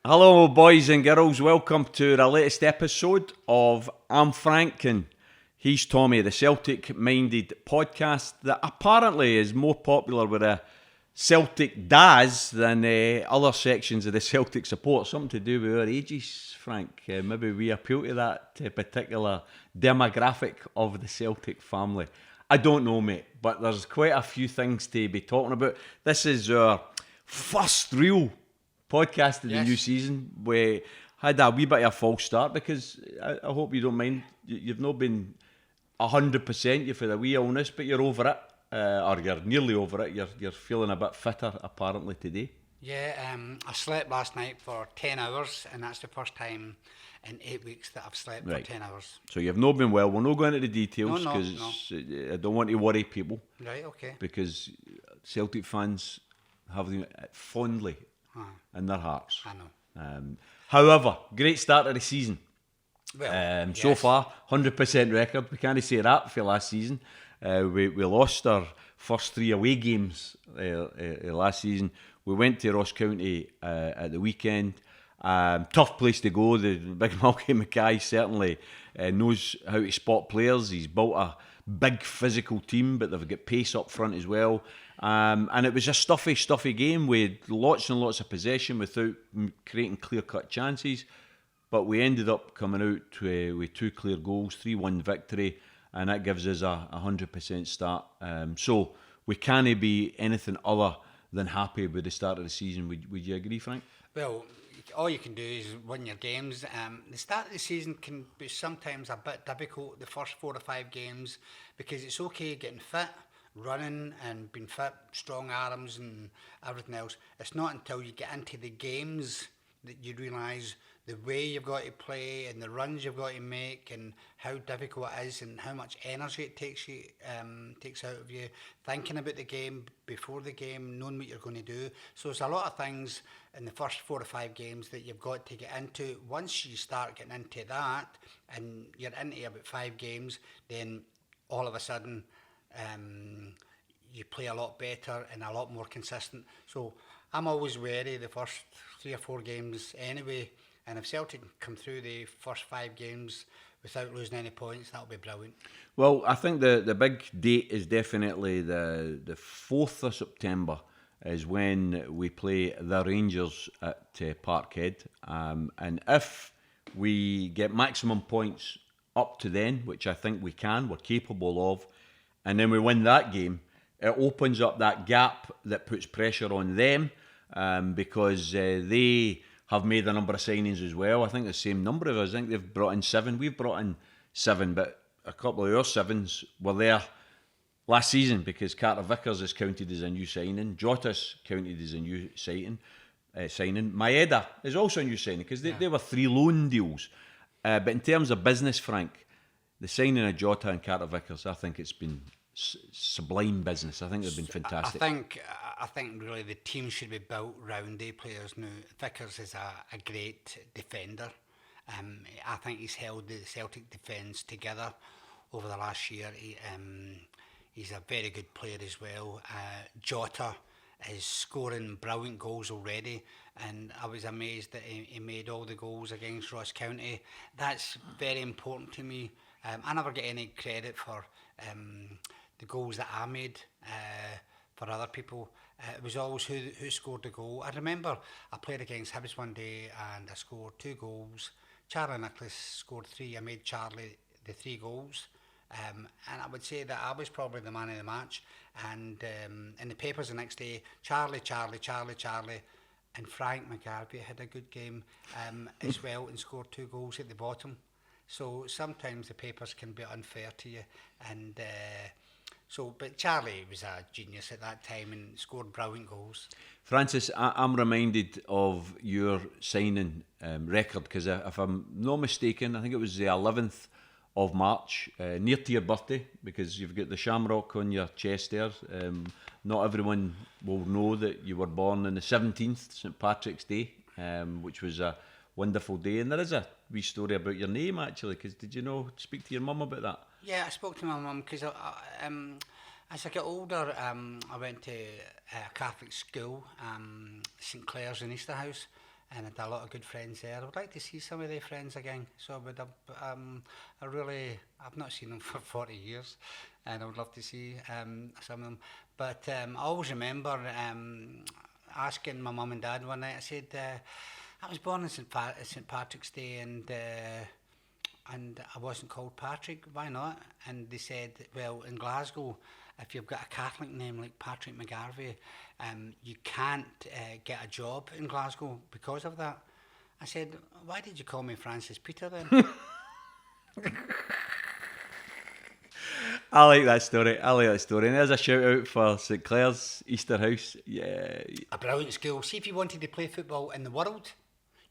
Hello, boys and girls. Welcome to the latest episode of I'm Frank and he's Tommy, the Celtic-minded podcast that apparently is more popular with a Celtic Daz than other sections of the Celtic support. Something to do with our ages, Frank. Maybe we appeal to that particular demographic of the Celtic family. I don't know, mate, but there's quite a few things to be talking about. This is our first real podcast of the new season. We had a wee bit of a false start because I hope you don't mind. You've not been 100%. You've had a wee illness, but you're over it, or you're nearly over it. You're feeling a bit fitter apparently today. Yeah, I slept last night for 10 hours, and that's the first time in 8 weeks that I've slept for 10 hours. So you've not been well. We'll not go into the details because I don't want to worry people. Right, okay. Because Celtic fans have them fondly in their hearts. I know. However, great start of the season. Well, So far, 100% record. We can't say that for last season. We lost our first 3 away games last season. We went to Ross County at the weekend. Tough place to go. The big Malky Mackay certainly knows how to spot players. He's built a big physical team, but they've got pace up front as well. And it was a stuffy game with lots and lots of possession without creating clear-cut chances. But we ended up coming out with 2 clear goals, 3-1 victory, and that gives us a 100% start. So we can't be anything other than happy with the start of the season. Would you agree, Frank? Well, all you can do is win your games. The start of the season can be sometimes a bit difficult, the first 4 or 5 games, because it's okay getting fit, running and being fit, strong arms and everything else. It's not until you get into the games that you realise the way you've got to play and the runs you've got to make and how difficult it is and how much energy it takes out of you, thinking about the game before the game, knowing what you're going to do. So there's a lot of things in the first 4 or 5 games that you've got to get into. Once you start getting into that and you're into about 5 games, then all of a sudden you play a lot better and a lot more consistent. So I'm always wary the first 3 or 4 games anyway. And if Celtic come through the first 5 games without losing any points, that'll be brilliant. Well, I think the big date is definitely the 4th of September is when we play the Rangers at Parkhead. And if we get maximum points up to then, which I think we're capable of, and then we win that game, it opens up that gap that puts pressure on them because they have made a number of signings as well. I think the same number of us. I think they've brought in 7. We've brought in 7, but a couple of our 7s were there last season because Carter Vickers is counted as a new signing. Jota's counted as a new signing. Maeda is also a new signing because they were 3 loan deals. But in terms of business, Frank, the signing of Jota and Carter Vickers, I think it's been sublime business. I think they've been fantastic. I think really the team should be built round their players now. Vickers is a great defender. I think he's held the Celtic defence together over the last year. He's a very good player as well. Jota is scoring brilliant goals already, and I was amazed that he made all the goals against Ross County. That's very important to me. I never get any credit for the goals that I made for other people. It was always who scored the goal. I remember I played against Hibs one day and I scored 2 goals. Charlie Nicholas scored 3. I made Charlie the 3 goals. And I would say that I was probably the man of the match. And in the papers the next day, Charlie. And Frank McGarvey had a good game as well and scored 2 goals at the bottom. So sometimes the papers can be unfair to you. And but Charlie was a genius at that time and scored brilliant goals. Francis, I'm reminded of your signing record because if I'm not mistaken, I think it was the 11th of March, near to your birthday, because you've got the shamrock on your chest there. Not everyone will know that you were born on the 17th, St Patrick's Day, which was a wonderful day. And there is a wee story about your name, actually, because did you speak to your mum about that? Yeah, I spoke to my mum because as I got older, I went to a Catholic school, St Clair's in Easterhouse, and I had a lot of good friends there. I would like to see some of their friends again. So I would have, I've not seen them for 40 years, and I would love to see some of them. But I always remember asking my mum and dad one night. I said, I was born on St. Patrick's Day, and I wasn't called Patrick. Why not? And they said, well, in Glasgow, if you've got a Catholic name like Patrick McGarvey, you can't get a job in Glasgow because of that. I said, why did you call me Francis Peter then? I like that story. And there's a shout out for St Clair's Easter House. Yeah. A brilliant school. See, if you wanted to play football in the world,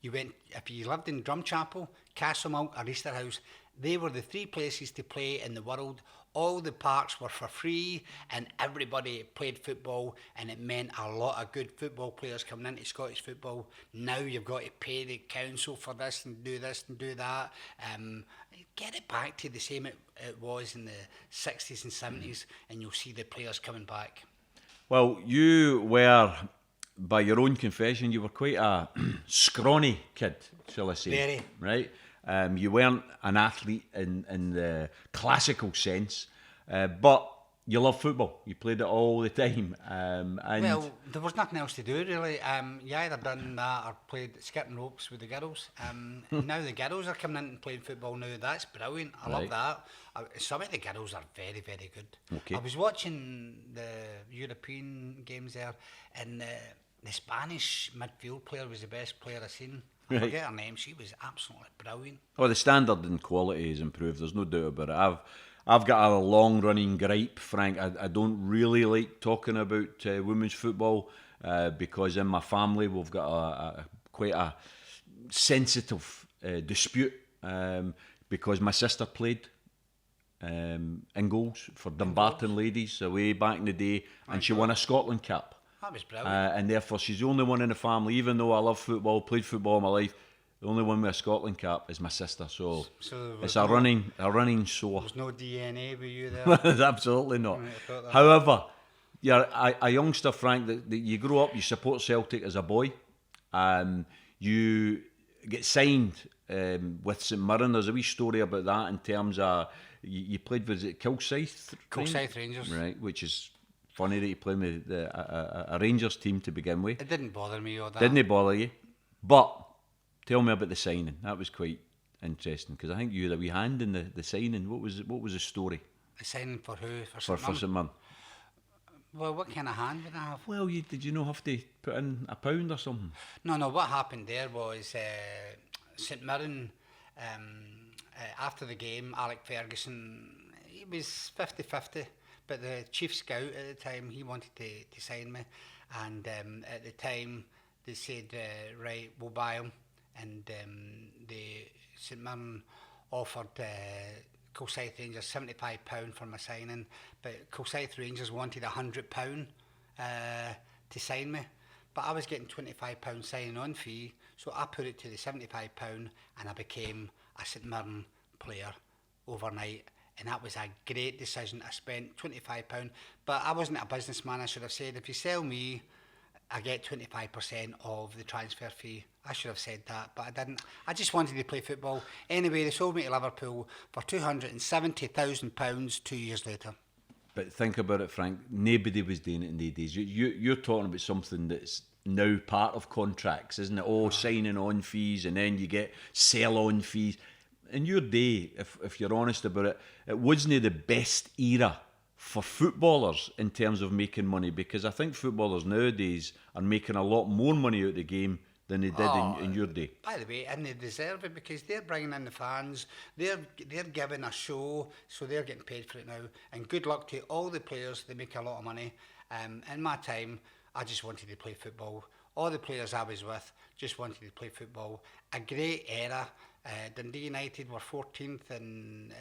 you went, if you lived in Drumchapel, Castlemilk or Easter House, they were the three places to play in the world. All the parks were for free and everybody played football, and it meant a lot of good football players coming into Scottish football. Now you've got to pay the council for this and do that. Get it back to the same it was in the 60s and 70s, and you'll see the players coming back. Well, you were, by your own confession, you were quite a scrawny kid, shall I say. Very. Right? You weren't an athlete in the classical sense, but you loved football. You played it all the time. Well, there was nothing else to do, really. You either done that or played skipping ropes with the girls. Now the girls are coming in and playing football now. That's brilliant. I love that. Some of the girls are very, very good. Okay. I was watching the European games there, and the Spanish midfield player was the best player I've seen. I forget her name. She was absolutely brilliant. Well, the standard and quality is improved. There's no doubt about it. I've got a long-running gripe, Frank. I don't really like talking about women's football because in my family we've got quite a sensitive dispute because my sister played in goals for Dumbarton Ladies way back in the day, and she won a Scotland Cup. That was brilliant. And therefore she's the only one in the family, even though I love football, played football all my life, the only one with a Scotland cap is my sister. So it's a running sore. There's no DNA with you there. There's absolutely not. However, you're a youngster, Frank, that you grow up, you support Celtic as a boy. You get signed with St Mirren. There's a wee story about that in terms of you played, was it Kilsyth? Kilsyth Rangers. Right, which is funny that you played with a Rangers team to begin with. It didn't bother me or that. Didn't it bother you? But tell me about the signing. That was quite interesting because I think you had a wee hand in the signing. What was the story? The signing for who? For St Mirren. Well, what kind of hand would I have? Well, did you not have to put in £1 or something? No. What happened there was St Mirren, after the game, Alec Ferguson, he was 50-50. But the chief scout at the time, he wanted to sign me, and at the time they said, right, we'll buy him, and the St Mirren offered Kilsyth Rangers £75 for my signing, but Kilsyth Rangers wanted £100 to sign me, but I was getting £25 signing on fee, so I put it to the £75, and I became a St Mirren player overnight. And that was a great decision. I spent £25, but I wasn't a businessman. I should have said, if you sell me, I get 25% of the transfer fee. I should have said that, but I didn't. I just wanted to play football. Anyway, they sold me to Liverpool for £270,000 2 years later. But think about it, Frank. Nobody was doing it in the days. You're talking about something that's now part of contracts, isn't it? Signing on fees, and then you get sell-on fees. In your day, if you're honest about it, it wasn't the best era for footballers in terms of making money, because I think footballers nowadays are making a lot more money out of the game than they did in your day. By the way, and they deserve it because they're bringing in the fans, they're giving a show, so they're getting paid for it now. And good luck to all the players, they make a lot of money. In my time, I just wanted to play football. All the players I was with just wanted to play football. A great era. Dundee United were 14th in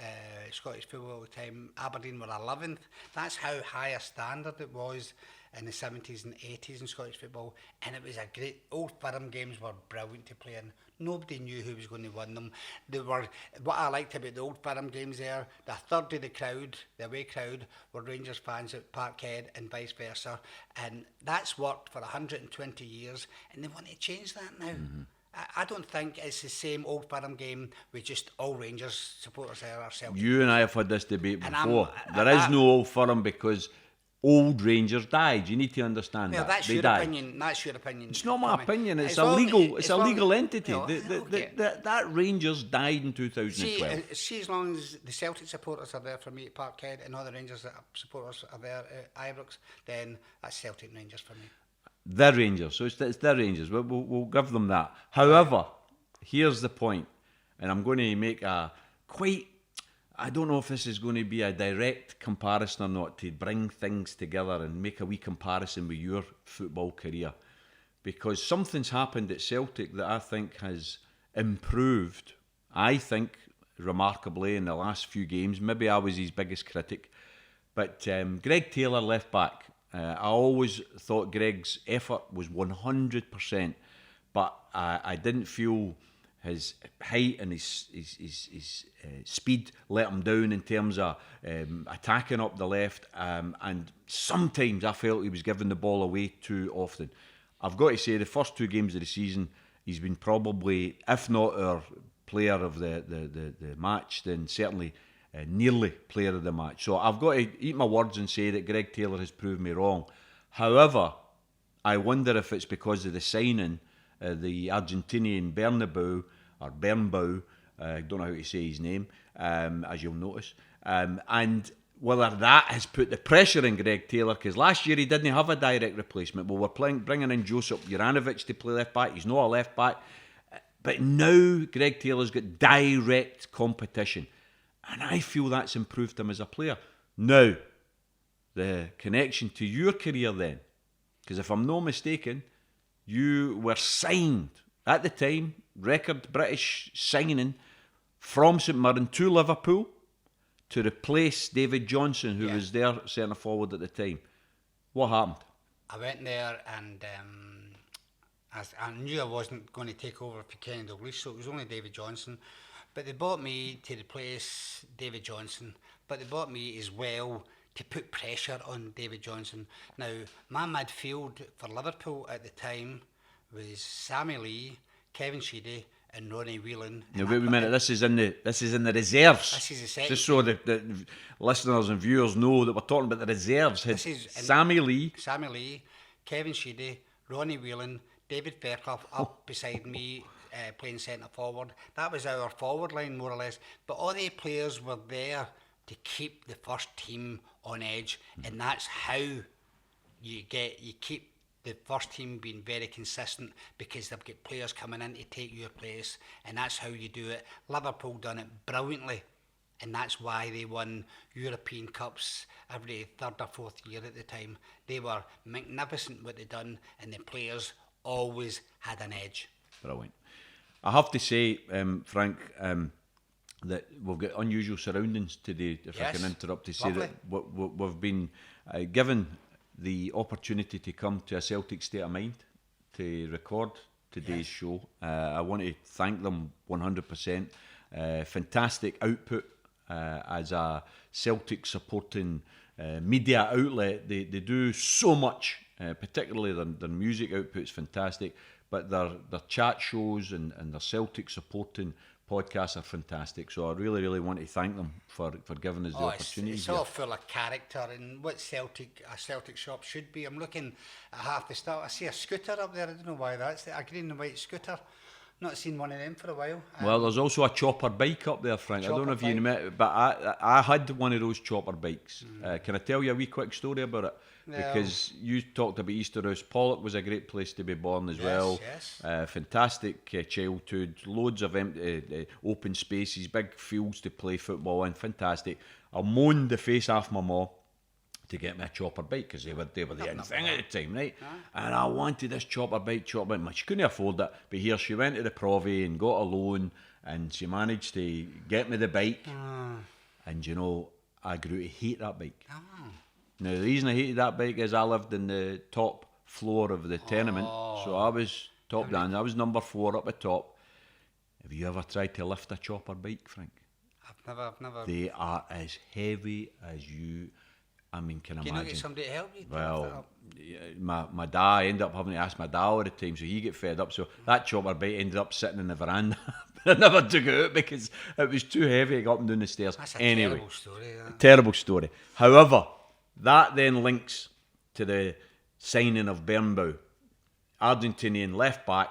Scottish football at the time. Aberdeen were 11th. That's how high a standard it was. in the 70s and 80s in Scottish football, and it was a great. Old Firm games were brilliant to play in. Nobody knew who was going to win them. They were, what I liked about the Old Firm games there, the third of the crowd, the away crowd, were Rangers fans at Parkhead and vice versa, and that's worked for 120 years, and they want to change that now. I don't think it's the same Old Firm game with just all Rangers supporters there or Celtic. You and I have had this debate And before. There is no Old Firm because old Rangers died. You need to understand Well, that. that's They your died. opinion. That's your opinion. It's not my Tommy. opinion. It's As a long- legal. It's as a long- legal entity. No, okay. That Rangers died in 2012. See, as long as the Celtic supporters are there for me at Parkhead and all the Rangers supporters are there at Ibrox, then that's Celtic and Rangers for me. The Rangers. So it's the Rangers. We'll give them that. However, here's the point, and I'm going to make a quite. I don't know if this is going to be a direct comparison or not, to bring things together and make a wee comparison with your football career, because something's happened at Celtic that I think has improved, I think, remarkably in the last few games. Maybe I was his biggest critic, but Greg Taylor, left back, I always thought Greg's effort was 100%, but I didn't feel his height and his speed let him down in terms of attacking up the left, and sometimes I felt he was giving the ball away too often. I've got to say, the first two games of the season, he's been probably, if not our player of the match, then certainly nearly player of the match. So I've got to eat my words and say that Greg Taylor has proved me wrong. However, I wonder if it's because of the signing, the Argentinian Bernabeu, I don't know how to say his name, as you'll notice, and whether that has put the pressure on Greg Taylor, because last year he didn't have a direct replacement. Well, we're bringing in Josip Juranovic to play left back. He's not a left back, but now Greg Taylor's got direct competition, and I feel that's improved him as a player. Now, the connection to your career then, because if I'm not mistaken, you were signed at the time, record British signing from St Mirren to Liverpool to replace David Johnson, who was their centre forward at the time. What happened? I went there and I knew I wasn't going to take over for Kenny Dalglish, so it was only David Johnson. But they bought me to replace David Johnson, but they bought me as well to put pressure on David Johnson. Now, my midfield for Liverpool at the time was Sammy Lee, Kevin Sheedy, and Ronnie Whelan. Now, wait a minute. This is in the reserves. This is the second. Just so the listeners and viewers know that we're talking about the reserves. This is Sammy Lee, Kevin Sheedy, Ronnie Whelan, David Fairclough up beside me, playing centre forward. That was our forward line, more or less. But all the players were there to keep the first team on edge, and that's how you keep the first team being very consistent, because they've got players coming in to take your place, and that's how you do it. Liverpool done it brilliantly, and that's why they won European Cups every third or fourth year at the time. They were magnificent what they done, and the players always had an edge. Brilliant. I have to say, Frank, that we've got unusual surroundings today, if I can interrupt to say lovely. that we've been given the opportunity to come to a Celtic State of Mind to record today's show. I want to thank them 100%. Fantastic output as a Celtic supporting media outlet. They do so much, particularly their music output's fantastic, but their chat shows and their Celtic supporting podcasts are fantastic. So I really, really want to thank them for giving us the opportunity. It's all full of character and what a Celtic shop should be. I'm looking at half the stuff. I see a scooter up there. I don't know why that's a green and white scooter. Not seen one of them for a while. Well, there's also a chopper bike up there, Frank. I don't know if you know, but I had one of those chopper bikes. Can I tell you a wee quick story about it? Because you talked about Easterhouse. Pollock was a great place to be born as well. Yes. Fantastic childhood, loads of empty, open spaces, big fields to play football in. Fantastic. I moaned the face off my mum to get me a chopper bike, because they were the in thing at the time, right? And I wanted this chopper bike. She couldn't afford it, but here she went to the Provy and got a loan, and she managed to get me the bike. And you know, I grew to hate that bike. Now, the reason I hated that bike is I lived in the top floor of the tenement, so I was top down. I was number 4 up the top. Have you ever tried to lift a chopper bike, Frank? I've never. They are as heavy as you. I mean, can Can you imagine. not get somebody to help you? Well, my dad, I ended up having to ask my dad all the time, so he get fed up. So that chopper bike ended up sitting in the veranda. I never took it out because it was too heavy to go up and down the stairs. That's a anyway, terrible story. terrible story. However, that then links to the signing of Bernbau, Argentinian left back,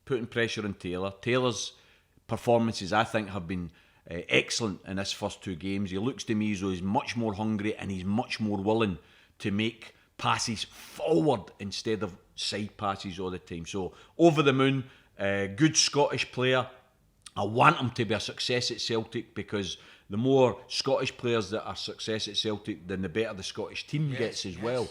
putting pressure on Taylor. Taylor's performances, I think, have been excellent in his first 2 games. He looks to me as though he's much more hungry and he's much more willing to make passes forward instead of side passes all the time. So, over the moon, good Scottish player. I want him to be a success at Celtic because the more Scottish players that are success at Celtic, then the better the Scottish team gets as well.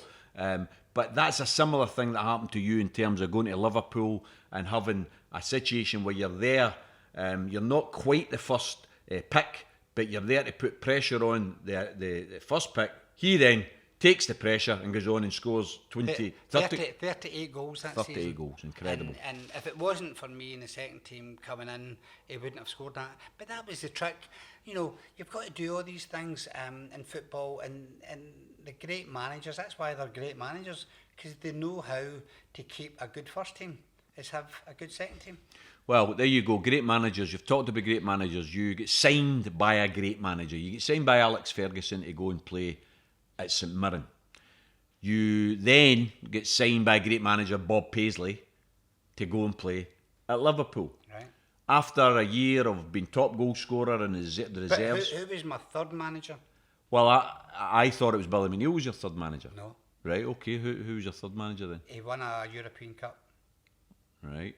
But that's a similar thing that happened to you in terms of going to Liverpool and having a situation where you're there. You're not quite the first pick, but you're there to put pressure on the first pick. He then takes the pressure and goes on and scores 38 goals that 38 season. goals, incredible. And if it wasn't for me in the second team coming in, he wouldn't have scored that. But that was the trick. You know, you've got to do all these things in football, and the great managers, that's why they're great managers, because they know how to keep a good first team, is have a good second team. Well, there you go. Great managers. You've talked about great managers. You get signed by a great manager. You get signed by Alex Ferguson to go and play at St Mirren. You then get signed by great manager Bob Paisley to go and play at Liverpool. Right. After a year of being top goal scorer in the reserves. But who was my third manager? Well, I thought it was Billy McNeil was your third manager. No. Right, okay. Who was your third manager then? He won a European Cup. Right.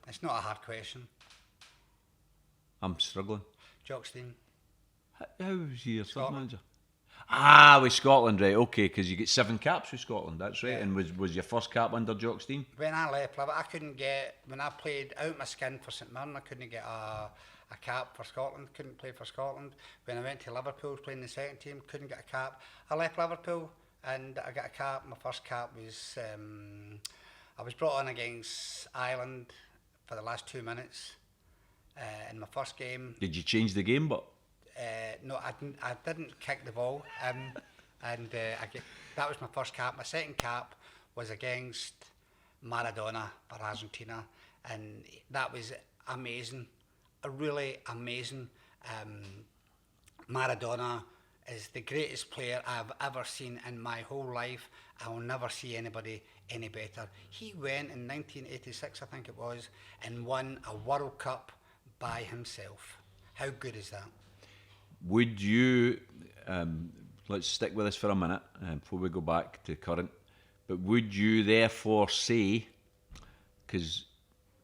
It's not a hard question. I'm struggling. Jock Stein. How was he your third Scotland. manager? With Scotland, right, okay, because you get 7 caps with Scotland, that's right. Yeah. And was your first cap under Jock Stein? When I left Liverpool, I couldn't get, when I played out my skin for St Mirren, I couldn't get a cap for Scotland, couldn't play for Scotland. When I went to Liverpool playing the second team, couldn't get a cap. I left Liverpool and I got a cap. My first cap was, I was brought on against Ireland for the last 2 minutes in my first game. Did you change the game, but? No, I didn't kick the ball, and that was my first cap. My second cap was against Maradona for Argentina, and that was amazing, really amazing. Maradona is the greatest player I've ever seen in my whole life. I will never see anybody any better. He went in 1986, I think it was, and won a World Cup by himself. How good is that? Would you, let's stick with this for a minute before we go back to current, but would you therefore say, because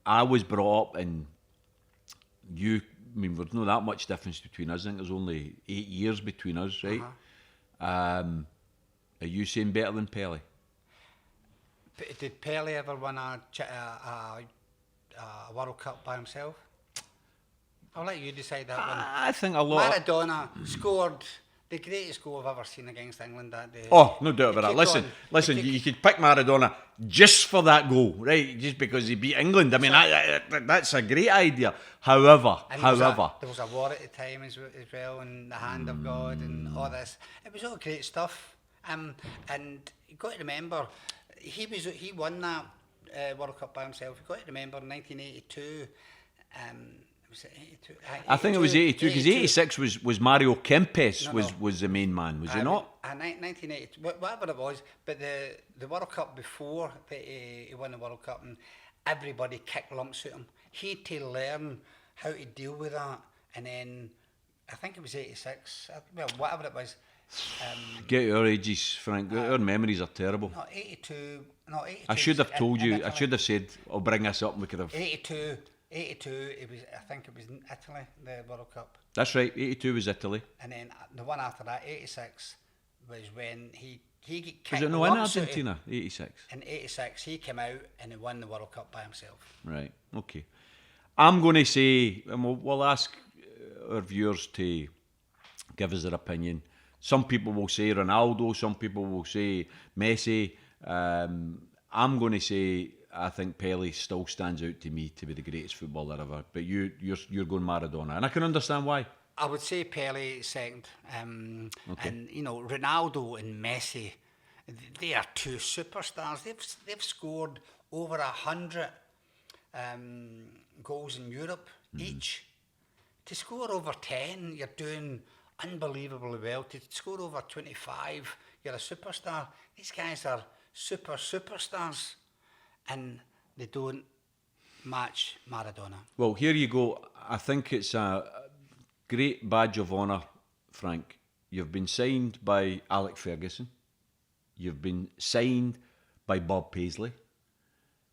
I was brought up and you, I mean, there's not that much difference between us, I think there's only 8 years between us, right? Are you saying better than Pelé? Did Pelé ever win a World Cup by himself? I'll let you decide that one. I think a lot. Maradona scored the greatest goal I've ever seen against England that day. Oh, no doubt about that. Listen, you could pick Maradona just for that goal, right? Just because he beat England. I mean, that's a great idea. However, there was a war at the time as well, and the hand of God and all this. It was all great stuff. And you've got to remember, he won that World Cup by himself. You've got to remember 1982. Was it 82? I think it was 82 because 86 was Mario Kempes was the main man, was he not? 1982, whatever it was, but the World Cup before he won the World Cup, and everybody kicked lumps at him. He had to learn how to deal with that, and then I think it was 86. Well, whatever it was. Get your ages, Frank. Our memories are terrible. No, 82. No, 82. I should have told you. I should have said, "I'll bring this up." And we could have 82. It was. I think it was in Italy, the World Cup. That's right. 82 was Italy. And then the one after that, 86, was when he kicked. Was it no in Argentina? 86. In 86, he came out and he won the World Cup by himself. Right. Okay. I'm going to say, and we'll ask our viewers to give us their opinion. Some people will say Ronaldo, some people will say Messi. I'm going to say I think Pele still stands out to me to be the greatest footballer ever. But you're going Maradona, and I can understand why. I would say Pele second. Okay. And, Ronaldo and Messi, they are two superstars. They've scored over 100 goals in Europe each. To score over 10, you're doing unbelievably well. To score over 25, you're a superstar. These guys are superstars, and they don't match Maradona. Well, here you go. I think it's a great badge of honour, Frank. You've been signed by Alex Ferguson. You've been signed by Bob Paisley.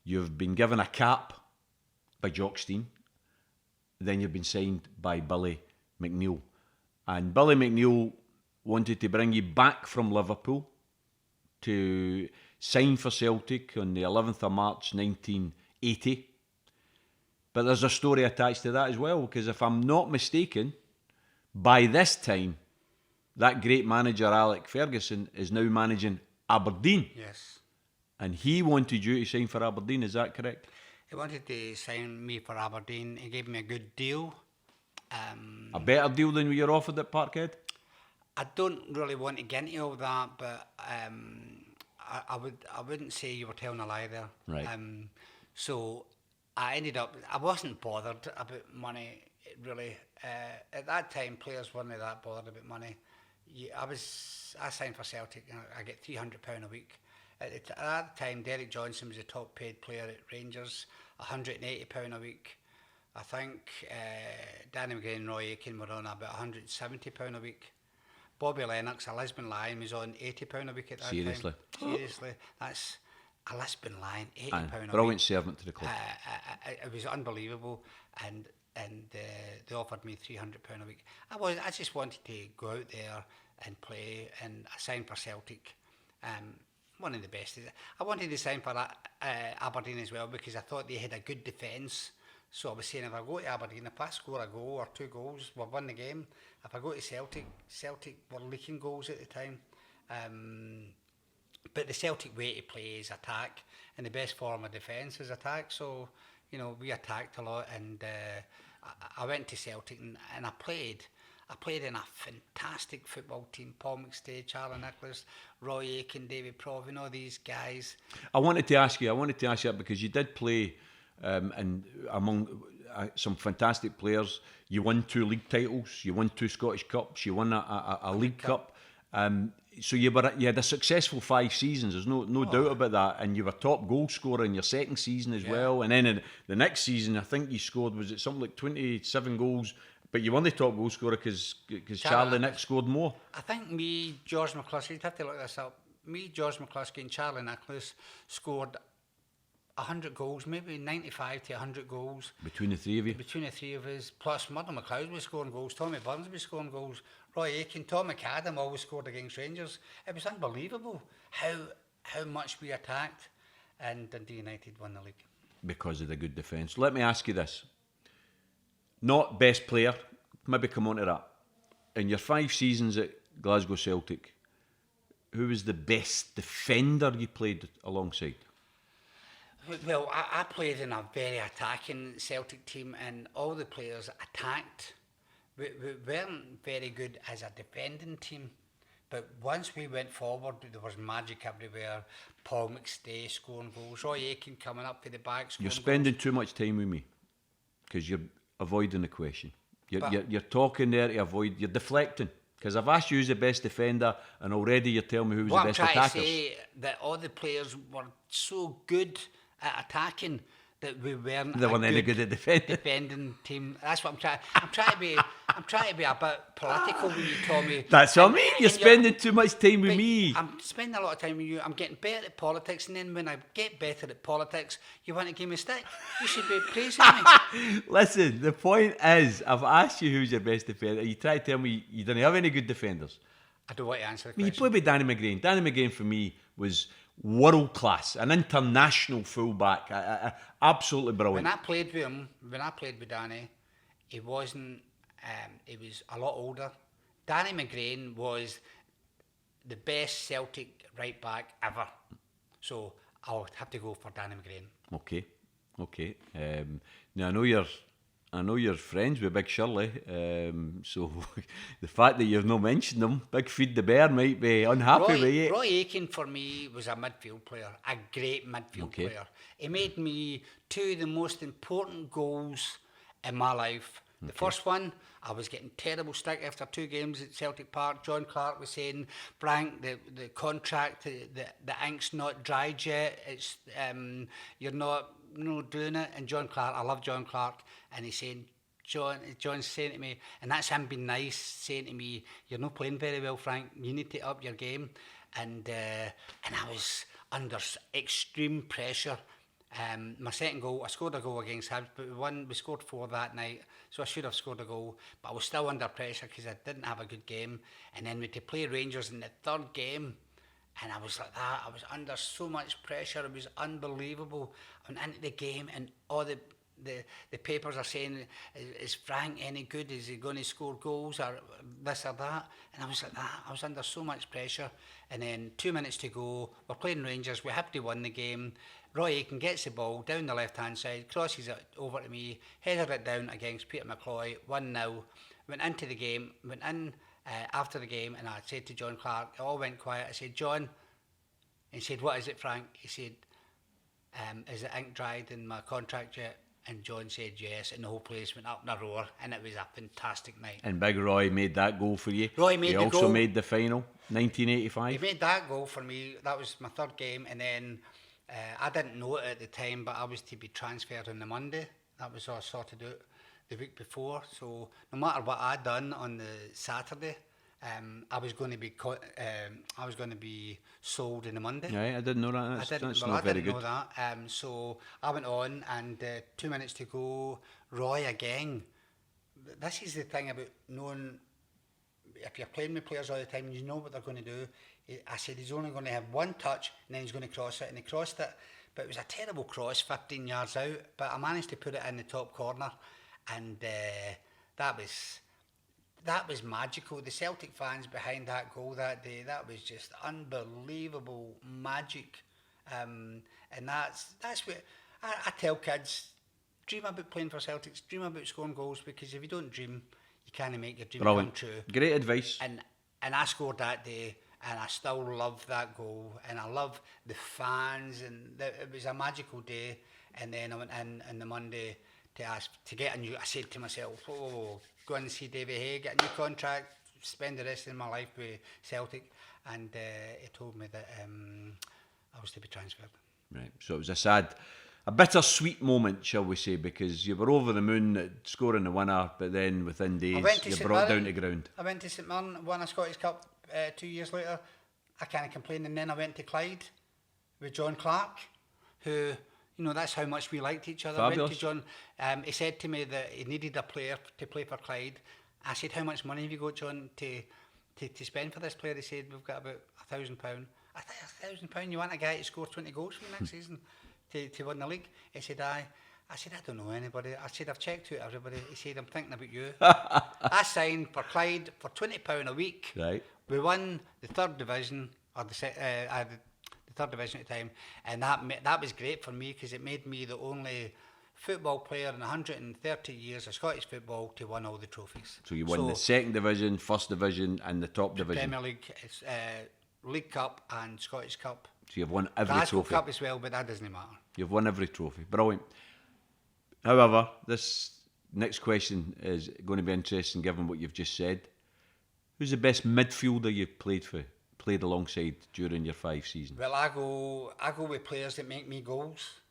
You've been given a cap by Jock Stein. Then you've been signed by Billy McNeill. And Billy McNeill wanted to bring you back from Liverpool to sign for Celtic on the 11th of March 1980. But there's a story attached to that as well, because if I'm not mistaken, by this time, that great manager Alex Ferguson is now managing Aberdeen. Yes. And he wanted you to sign for Aberdeen, is that correct? He wanted to sign me for Aberdeen. He gave me a good deal. A better deal than you were offered at Parkhead? I don't really want to get into all that, but I wouldn't say you were telling a lie there. Right. So I ended up, I wasn't bothered about money, really. At that time, players weren't that bothered about money. I signed for Celtic, and I get £300 a week. At that time, Derek Johnson was the top paid player at Rangers, £180 a week. I think Danny McGrain and Roy Aitken were on about £170 a week. Bobby Lennox, a Lisbon Lion, was on £80 a week at that Seriously? time. Seriously. That's a Lisbon Lion, £80 a week. Brilliant servant to the club. It was unbelievable, and they offered me £300 a week. I just wanted to go out there and play, and I signed for Celtic. One of the best. I wanted to sign for Aberdeen as well, because I thought they had a good defence. So I was saying, if I go to Aberdeen, if I score a goal or 2 goals, we've won the game. If I go to Celtic were leaking goals at the time. But the Celtic way to play is attack, and the best form of defence is attack. So, we attacked a lot, and I went to Celtic and I played. I played in a fantastic football team. Paul McStay, Charlie Nicholas, Roy Aitken, David Provino, these guys. I wanted to ask you that because you did play and among some fantastic players. You won 2 league titles, you won 2 Scottish Cups, you won a League Cup. So you had a successful 5 seasons, there's no doubt about that, and you were top goal scorer in your second season as well, and then in the next season I think you scored, was it something like 27 goals, but you won the top goal scorer because Charlie Nick scored more. I think me, George McCluskey, you'd have to look this up, George McCluskey and Charlie Nicholas scored 100 goals, maybe 95 to 100 goals. Between the three of you? Between the three of us. Plus, Murdo McLeod was scoring goals, Tommy Burns was scoring goals, Roy Aitken, Tom McAdam always scored against Rangers. It was unbelievable how much we attacked, and Dundee United won the league. Because of the good defence. Let me ask you this. Not best player, maybe come on to that. In your 5 seasons at Glasgow Celtic, who was the best defender you played alongside? Well, I played in a very attacking Celtic team, and all the players attacked. We weren't very good as a defending team, but once we went forward, there was magic everywhere. Paul McStay scoring goals, Roy Aitken coming up for the back scoring You're spending goals. too much time with me because you're avoiding the question. You're talking there to avoid, you're deflecting. Because I've asked you who's the best defender, and already you're telling me who's the best attackers. What I'm trying to say that all the players were so good at attacking that we weren't any good at defending team. That's what I'm trying. I'm trying to be a bit political with you, Tommy. That's what I mean. You're spending too much time with me. I'm spending a lot of time with you. I'm getting better at politics, and then when I get better at politics, you want to give me a stick. You should be praising me. Listen, the point is, I've asked you who's your best defender. You try to tell me you didn't have any good defenders. I don't want to answer the question. You played with Danny McGrain. Danny McGrain for me was world class, an international fullback, absolutely brilliant. When I played with Danny, he wasn't. He was a lot older. Danny McGrain was the best Celtic right back ever. So I'll have to go for Danny McGrain. Okay. Now I know you're friends with Big Shirley, so the fact that you've not mentioned him, Big Feed the Bear might be unhappy with you. Roy Aitken for me was a midfield player, a great midfield player. He made me 2 of the most important goals in my life. The first one, I was getting terrible stick after 2 games at Celtic Park. John Clark was saying, Frank, the contract, the ink's not dried yet. It's you're not doing it. And John Clark, I love John Clark, and he's saying, John's saying to me, and that's him being nice, saying to me, you're not playing very well, Frank. You need to up your game. And I was under extreme pressure. My second goal, I scored a goal against Hibs, but we scored 4 that night, so I should have scored a goal, but I was still under pressure because I didn't have a good game. And then we had to play Rangers in the 3rd game, and I was like that. I was under so much pressure. It was unbelievable. I went into the game, and all the papers are saying, is Frank any good? Is he going to score goals or this or that? And I was like that. I was under so much pressure. And then 2 minutes to go, we're playing Rangers, we have to win the game. Roy Aitken gets the ball down the left-hand side, crosses it over to me, headed it down against Peter McCloy, 1-0. Went into the game, after the game, and I said to John Clark, it all went quiet. I said, John, and he said, what is it, Frank? He said, is the ink dried in my contract yet? And John said yes, and the whole place went up in a roar, and it was a fantastic night. And Big Roy made that goal for you. Roy made the goal. He also made the final, 1985. He made that goal for me. That was my 3rd game, and then I didn't know it at the time, but I was to be transferred on the Monday. That was all sorted out the week before. So no matter what I'd done on the Saturday, I was going to be sold on the Monday. Right, I didn't know that. That's not very good. I didn't know that. So I went on, and 2 minutes to go, Roy again. This is the thing about knowing, if you're playing with players all the time, you know what they're going to do. I said he's only going to have 1 touch, and then he's going to cross it, and he crossed it. But it was a terrible cross, 15 yards out. But I managed to put it in the top corner, and that was magical. The Celtic fans behind that goal that day, that was just unbelievable magic. And that's what I tell kids, dream about playing for Celtics, dream about scoring goals, because if you don't dream, you can't make your dream come true. Great advice. And I scored that day, and I still love that goal, and I love the fans, and it was a magical day. And then I went in on the Monday to ask to get a new. I said to myself, go and see Davy Hay, get a new contract, spend the rest of my life with Celtic. And he told me that I was to be transferred. Right, so it was a bittersweet moment, shall we say, because you were over the moon at scoring the winner, but then within days you brought down to ground. I went to St Mirren, won a Scottish Cup 2 years later. I can't complain. And then I went to Clyde with John Clark, who, that's how much we liked each other. Fabulous. Went to John. He said to me that he needed a player to play for Clyde. I said, how much money have you got, John, to spend for this player? He said, we've got about £1,000. I thought, £1,000, you want a guy to score 20 goals for you next season to win the league? He said, aye. I said, I don't know anybody. I said, I've checked out everybody. He said, I'm thinking about you. I signed for Clyde for £20 a week. Right. We won the 3rd division, or the 3rd division at the time, and that was great for me, because it made me the only football player in 130 years of Scottish football to win all the trophies. So you won the 2nd division, 1st division, and the top division. Premier League, League Cup and Scottish Cup. So you've won every Glasgow trophy. Cup as well, but that doesn't matter. You've won every trophy. Brilliant. However, this next question is going to be interesting given what you've just said. Who's the best midfielder you've played alongside during your 5 seasons? Well, I go with players that make me goals.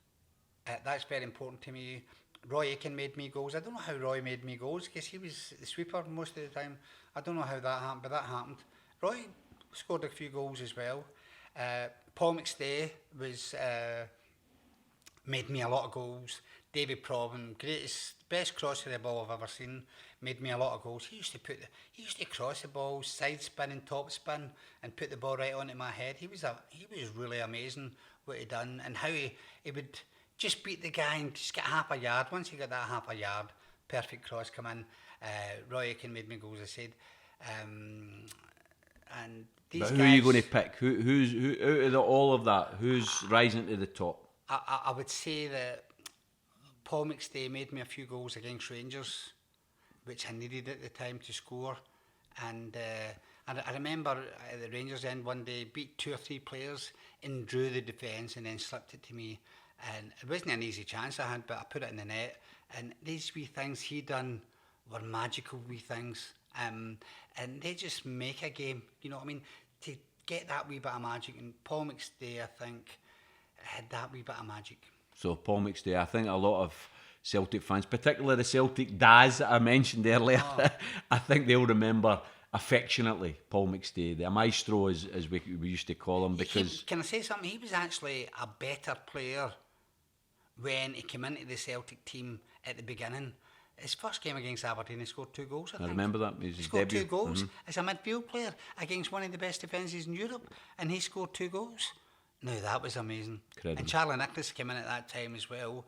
That's very important to me. Roy Aitken made me goals. I don't know how Roy made me goals, because he was the sweeper most of the time. I don't know how that happened, but that happened. Roy scored a few goals as well. Paul McStay made me a lot of goals. David Provan, best cross of the ball I've ever seen, made me a lot of goals. He used to cross the ball, side spin and top spin, and put the ball right onto my head. He was really amazing what he done, and how he would just beat the guy and just get half a yard. Once he got that half a yard, perfect cross come in. Roy Aitken made me goals, I said. And these But guys, who are you going to pick? Who out of all of that? Who's rising to the top? I would say that Paul McStay made me a few goals against Rangers, which I needed at the time to score. And I remember at the Rangers end one day, beat 2 or 3 players and drew the defence and then slipped it to me. And it wasn't an easy chance I had, but I put it in the net. And these wee things he done were magical wee things. And they just make a game, you know what I mean? To get that wee bit of magic. And Paul McStay, I think, had that wee bit of magic. So Paul McStay, I think a lot of Celtic fans, particularly the Celtic Daz that I mentioned earlier, I think they'll remember affectionately Paul McStay, the maestro as we used to call him, because... Can I say something? He was actually a better player when he came into the Celtic team at the beginning. His first game against Aberdeen, he scored 2 goals, I think. I remember that. He scored 2 goals as a midfield player against one of the best defences in Europe, and he scored 2 goals. Now, that was amazing. Incredible. And Charlie Nicholas came in at that time as well.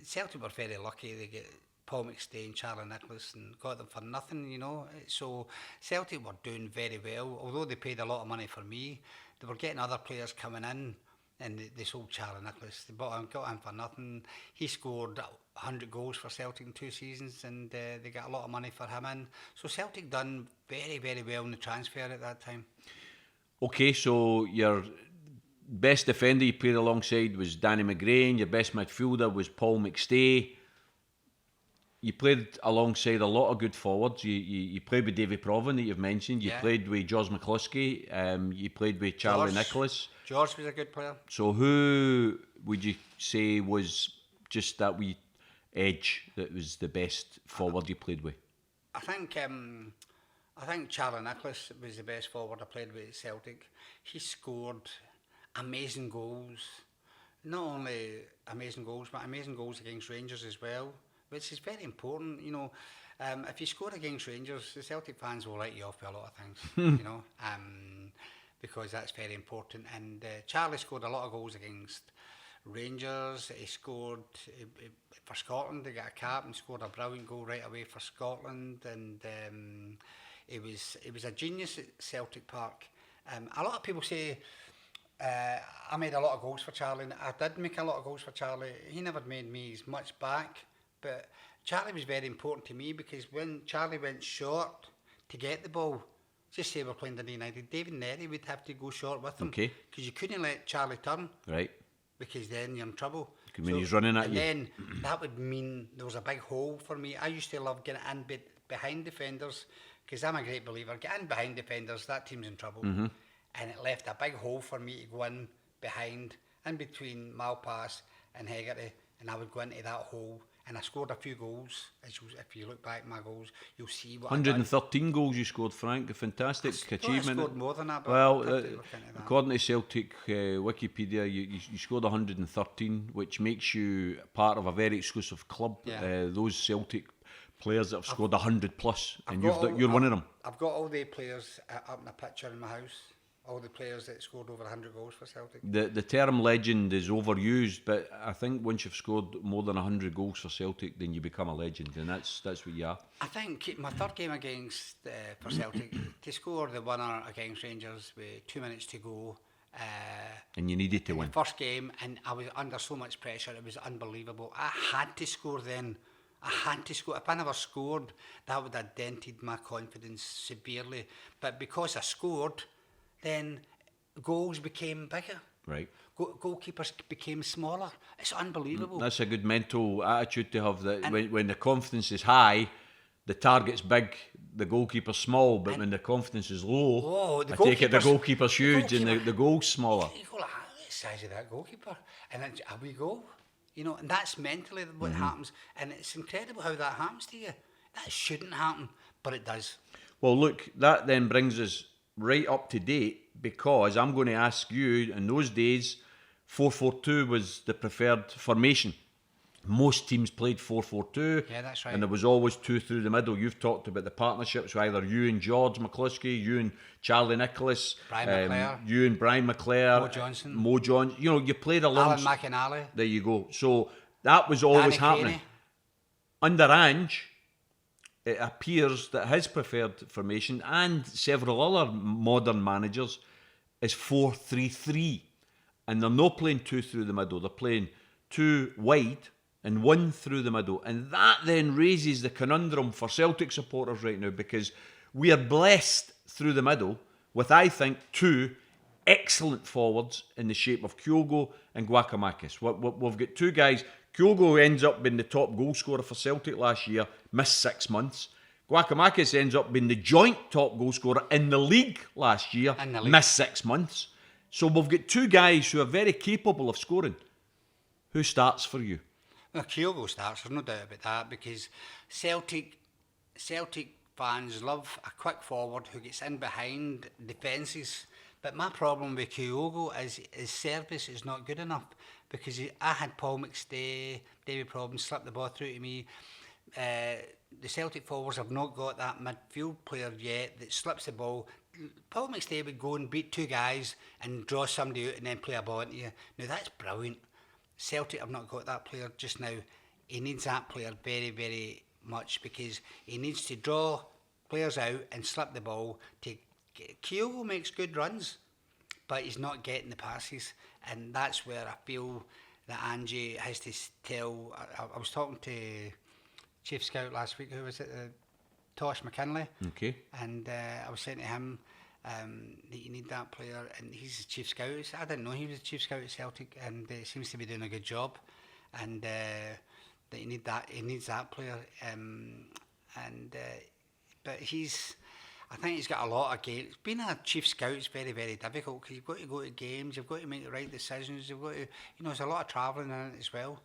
Celtic were very lucky. They get Paul McStay and Charlie Nicholas and got them for nothing, you know. So Celtic were doing very well. Although they paid a lot of money for me, they were getting other players coming in, and they sold Charlie Nicholas. They got him for nothing. He scored 100 goals for Celtic in 2 seasons, and they got a lot of money for him in. So Celtic done very, very well in the transfer at that time. Okay, so your best defender you played alongside was Danny McGrain. Your best midfielder was Paul McStay. You played alongside a lot of good forwards. You played with Davy Provan that you've mentioned. You played with George McCluskey. You played with Charlie Nicholas. George was a good player. So who would you say was just that wee edge that was the best forward you played with? I think Charlie Nicholas was the best forward I played with at Celtic. He scored amazing goals. Not only amazing goals, but amazing goals against Rangers as well, which is very important. You know, if you score against Rangers, the Celtic fans will let you off with a lot of things, you know, because that's very important. And Charlie scored a lot of goals against Rangers. He scored for Scotland. He got a cap and scored a brilliant goal right away for Scotland. And it was a genius at Celtic Park. A lot of people say I made a lot of goals for Charlie. I did make a lot of goals for Charlie. He never made me as much back, but Charlie was very important to me because when Charlie went short to get the ball, just say we're playing Dundee United, David Nettie would have to go short with him because you couldn't let Charlie turn, right? Because then you're in trouble. When he's running at you, then that would mean there was a big hole for me. I used to love getting in behind defenders because I'm a great believer. Get in behind defenders, that team's in trouble. And it left a big hole for me to go in behind, in between Malpass and Hegarty, and I would go into that hole, and I scored a few goals. If you look back at my goals, you'll see what 113 goals you scored, Frank. A fantastic achievement. I scored more than that. But well, according to Celtic Wikipedia, you scored 113, which makes you part of a very exclusive club. Those Celtic players that have scored 100 plus, and you're one of them. I've got all the players up in a picture in my house. All the players that scored over 100 goals for Celtic. The term legend is overused, but I think once you've scored more than 100 goals for Celtic, then you become a legend, and that's what you are. I think my third game against for Celtic, to score the winner against Rangers with 2 minutes to go. And you needed to win. The first game, and I was under so much pressure, it was unbelievable. I had to score then. I had to score. If I never scored, that would have dented my confidence severely. But because I scored, then goals became bigger. Right. Goalkeepers became smaller. It's unbelievable. That's a good mental attitude to have. That when the confidence is high, the target's big, the goalkeeper's small. But when the confidence is low, I take it the goalkeeper's huge and the goal's smaller. You go like, the size of that goalkeeper, and then we go. You know, and that's mentally what happens. And it's incredible how that happens to you. That shouldn't happen, but it does. Well, look, that then brings us right up to date, because I'm going to ask you, in those days 4-4-2 was the preferred formation. Most teams played 4-4-2. Yeah, that's right. And there was always 2 through the middle. You've talked about the partnerships with either you and George McCluskey, you and Charlie Nicholas, you and Brian McClare, Mo Johnson. You know, you played along. Alan McInally. There you go. So that was always happening. Under Ange, it appears that his preferred formation and several other modern managers is 4-3-3. And they're not playing two through the middle. They're playing two wide and one through the middle. And that then raises the conundrum for Celtic supporters right now, because we are blessed through the middle with, I think, two excellent forwards in the shape of Kyogo and Guacamakis. We've got two guys. Kyogo ends up being the top goal scorer for Celtic last year, missed 6 months. Guacamakis ends up being the joint top goal scorer in the league last year, missed 6 months. So we've got two guys who are very capable of scoring. Who starts for you? Well, Kyogo starts, there's no doubt about that, because Celtic fans love a quick forward who gets in behind defences. But my problem with Kyogo is his service is not good enough, because I had Paul McStay, David Probins slip the ball through to me. The Celtic forwards have not got that midfield player yet that slips the ball. Paul McStay would go and beat two guys and draw somebody out and then play a ball into you. Now that's brilliant. Celtic have not got that player just now. He needs that player very, very much, because he needs to draw players out and slip the ball. Kyogo makes good runs, but he's not getting the passes, and that's where I feel that Ange has to tell. I was talking to Chief Scout last week. Who was it? Tosh McKinley. Okay. And I was saying to him that you need that player, and he's the Chief Scout. I didn't know he was the Chief Scout at Celtic, and seems to be doing a good job. And that he needs that player. But I think he's got a lot of games. Being a chief scout is very, very difficult, because you've got to go to games, you've got to make the right decisions, you've got to, there's a lot of travelling in it as well.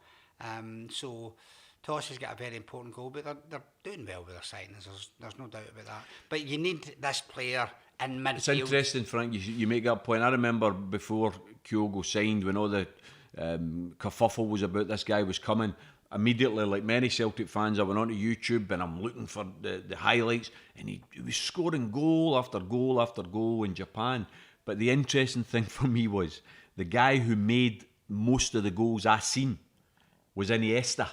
So Tosh has got a very important goal, but they're doing well with their signings. There's no doubt about that. But you need this player in midfield. It's interesting, Frank, you make that point. I remember before Kyogo signed, when all the kerfuffle was about this guy was coming, immediately, like many Celtic fans, I went onto YouTube and I'm looking for the highlights, and he was scoring goal after goal after goal in Japan. But the interesting thing for me was the guy who made most of the goals I seen was Iniesta,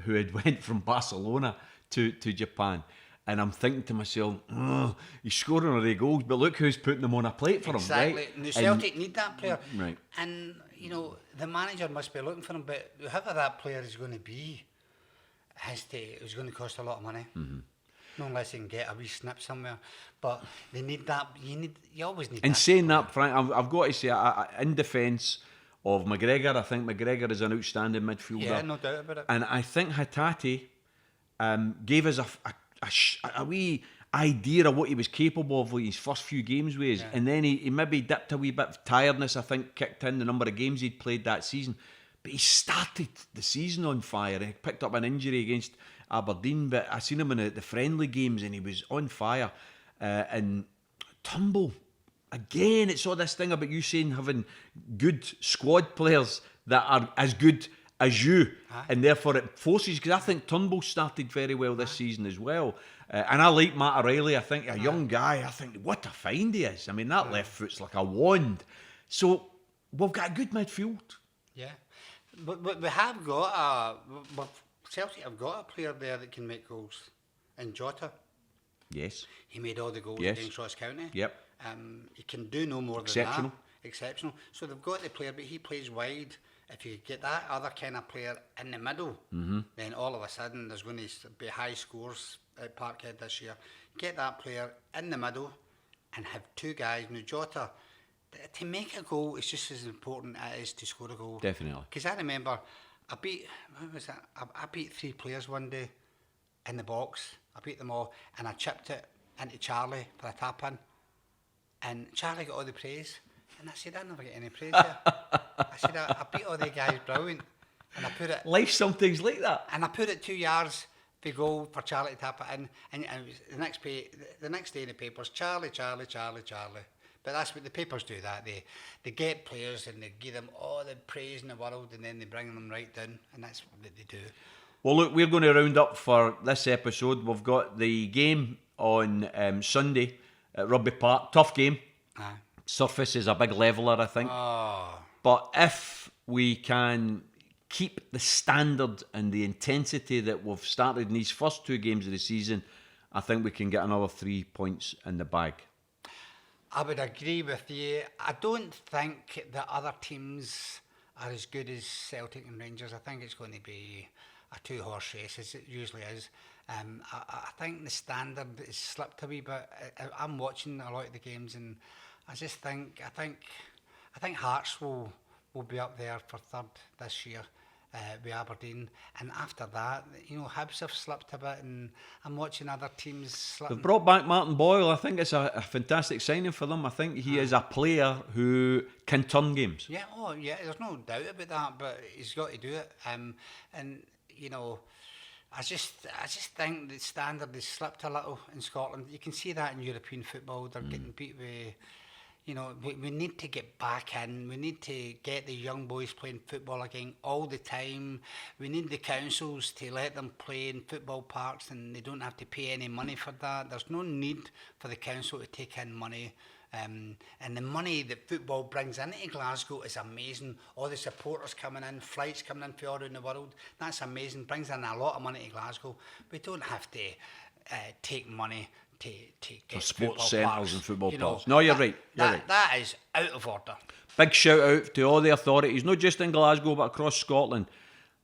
who had went from Barcelona to Japan. And I'm thinking to myself, he's scoring all the goals, but look who's putting them on a plate for him, right? Exactly. The Celtic need that player. Right. And, the manager must be looking for him, but whoever that player is going to be, it's going to cost a lot of money. Mm-hmm. Not unless you can get a wee snip somewhere. But they need that. You always need that. And saying that, Frank, I've got to say, in defence of McGregor, I think McGregor is an outstanding midfielder. Yeah, no doubt about it. And I think Hatate gave us a wee idea of what he was capable of, like his first few games with us. Yeah. And then he maybe dipped a wee bit of tiredness, I think, kicked in the number of games he'd played that season. But he started the season on fire. He picked up an injury against Aberdeen, but I seen him in the friendly games and he was on fire. And Turnbull, again, it's all this thing about you saying having good squad players that are as good as you, and therefore it forces, because I think Turnbull started very well this season as well. And I like Matt O'Reilly. I think a young guy, I think what a find he is. I mean, that left foot's like a wand. So we've got a good midfield. Yeah. But we have got Celtic have got a player there that can make goals. And Jota. Yes. He made all the goals against Ross County. Yep. He can do no more than that. Exceptional. So they've got the player, but he plays wide. If you get that other kind of player in the middle, then all of a sudden there's going to be high scores at Parkhead this year. Get that player in the middle and have two guys. Now Jota, to make a goal, it's just as important as it is to score a goal. Definitely. Because I remember I beat 3 players one day in the box. I beat them all, and I chipped it into Charlie for a tap in, and Charlie got all the praise. And I said, I never get any praise there. I said, I beat all the guys brilliant. And I put it... Life sometimes like that. And I put it 2 yards for goal for Charlie to tap it in. And it was the next day in the papers, Charlie. But that's what the papers do, that. They get players and they give them all the praise in the world, and then they bring them right down. And that's what they do. Well, look, we're going to round up for this episode. We've got the game on Sunday at Rugby Park. Tough game. Surface is a big leveller, I think. But if we can keep the standard and the intensity that we've started in these first 2 games of the season, I think we can get another 3 points in the bag. I would agree with you. I don't think the other teams are as good as Celtic and Rangers. I think it's going to be a 2-horse race, as it usually is. I think the standard has slipped a wee bit. I'm watching a lot of the games, and I think Hearts will be up there for third this year with Aberdeen, and after that, Hibs have slipped a bit, and I'm watching other teams slipping. They've brought back Martin Boyle. I think it's a fantastic signing for them. I think he is a player who can turn games. Yeah, there's no doubt about that, but he's got to do it. I just think the standard has slipped a little in Scotland. You can see that in European football. They're getting beat with. We need to get back in. We need to get the young boys playing football again all the time. We need the councils to let them play in football parks, and they don't have to pay any money for that. There's no need for the council to take in money. And the money that football brings into Glasgow is amazing. All the supporters coming in, flights coming in from all around the world. That's amazing. Brings in a lot of money to Glasgow. We don't have to take money to get sports centres and football parks. No, you're right. That is out of order. Big shout out to all the authorities, not just in Glasgow but across Scotland.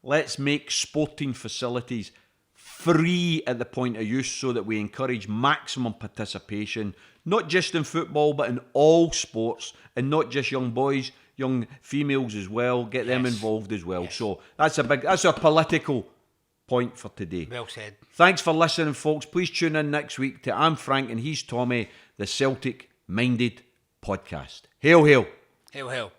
Let's make sporting facilities free at the point of use so that we encourage maximum participation, not just in football but in all sports, and not just young boys, young females as well. Get them involved as well. Yes. So that's a political point for today. Well said. Thanks for listening, folks. Please tune in next week to I'm Frank and he's Tommy, the Celtic Minded Podcast. Hail, hail. Hail, hail.